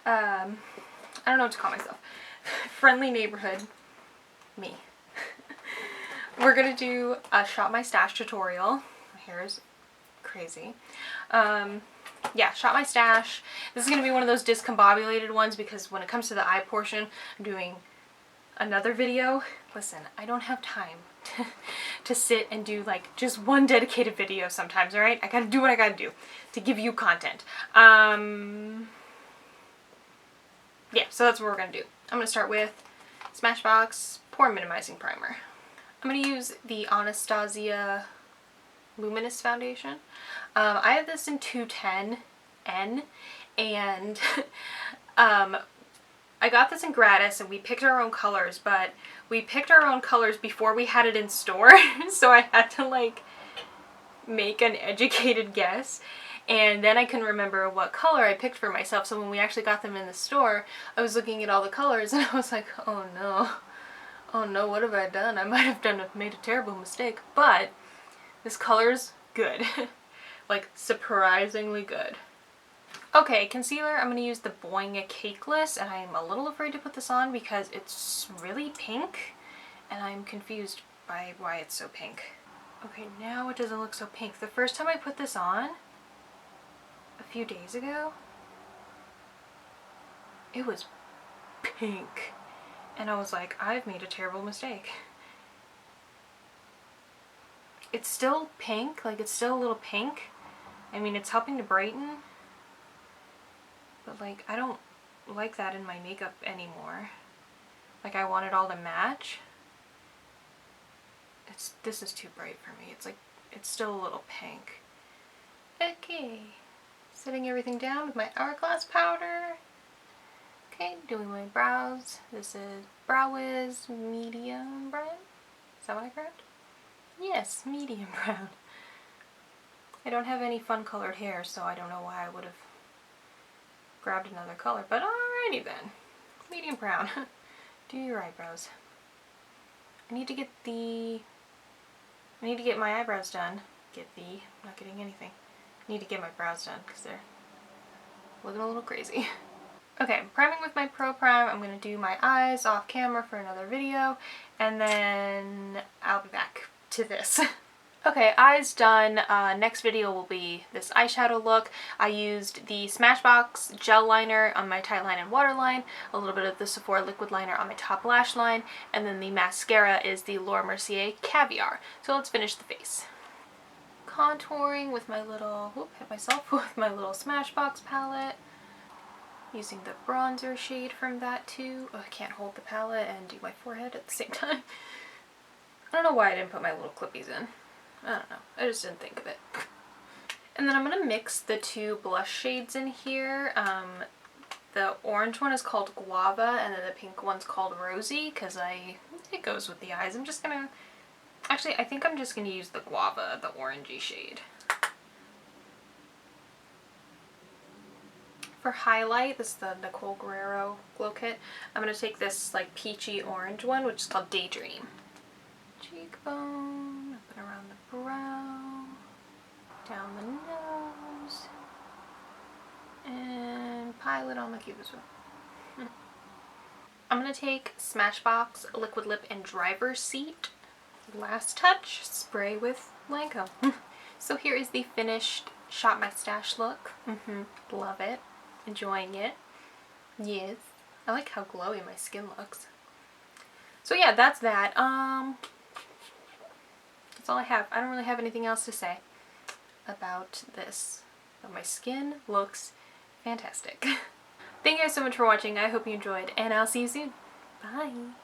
I don't know what to call myself. Friendly neighborhood me. We're gonna do a Shop My Stash tutorial. My hair is crazy. Yeah, Shop My Stash. This is gonna be one of those discombobulated ones because when it comes to the eye portion, I'm doing another video. Listen, I don't have time to sit and do like just one dedicated video sometimes, alright? I gotta do what I gotta do to give you content. Yeah, so that's what we're gonna do. I'm gonna start with Smashbox Pore Minimizing Primer. I'm gonna use the Anastasia Luminous foundation. I have this in 210N, and I got this in gratis and we picked our own colors, but we picked our own colors before we had it in store, so I had to like make an educated guess, and then I couldn't remember what color I picked for myself. So when we actually got them in the store, I was looking at all the colors and I was like, oh no, what have I done? I might have made a terrible mistake. But this color's good. Like, surprisingly good. Okay, concealer, I'm going to use the Boi-ing Cakeless, and I'm a little afraid to put this on because it's really pink, and I'm confused by why it's so pink. Okay, now it doesn't look so pink. The first time I put this on, a few days ago, it was pink. And I was like, I've made a terrible mistake. It's still pink, like it's still a little pink. I mean, it's helping to brighten. But like, I don't like that in my makeup anymore. Like, I want it all to match. This is too bright for me. It's like, it's still a little pink. Okay. Setting everything down with my Hourglass powder. Okay, doing my brows. This is Brow Wiz medium brown. Is that what I grabbed? Yes, medium brown. I don't have any fun colored hair, so I don't know why I would have grabbed another color, but alrighty then. Medium brown. Do your eyebrows. I need to get my eyebrows done. I'm not getting anything. I need to get my brows done because they're looking a little crazy. Okay, priming with my Pro Prime. I'm going to do my eyes off camera for another video, and then I'll be back to this. Okay, eyes done. Next video will be this eyeshadow look. I used the Smashbox gel liner on my tight line and waterline, a little bit of the Sephora liquid liner on my top lash line, and then the mascara is the Mercier Caviar. So let's finish the face. Contouring with my little, hit myself with my little Smashbox palette. Using the bronzer shade from that too. Oh, I can't hold the palette and do my forehead at the same time. I don't know why I didn't put my little clippies in. I don't know. I just didn't think of it. And then I'm going to mix the two blush shades in here. The orange one is called Guava, and then the pink one's called Rosy, because it goes with the eyes. I'm just going to... Actually, I think I'm just going to use the Guava, the orangey shade. For highlight, this is the Nicole Guerriero Glow Kit. I'm going to take this like peachy orange one, which is called Daydream. Cheekbone, up and around the brow, down the nose, and pile it on the cube as well. I'm going to take Smashbox Liquid Lip and Driver's Seat. Last touch, spray with Lancome. So here is the finished Shop My Stash look. Love it. Enjoying it. Yes. I like how glowy my skin looks. So yeah, that's that. That's all I have. I don't really have anything else to say about this. But my skin looks fantastic. Thank you guys so much for watching. I hope you enjoyed, and I'll see you soon. Bye.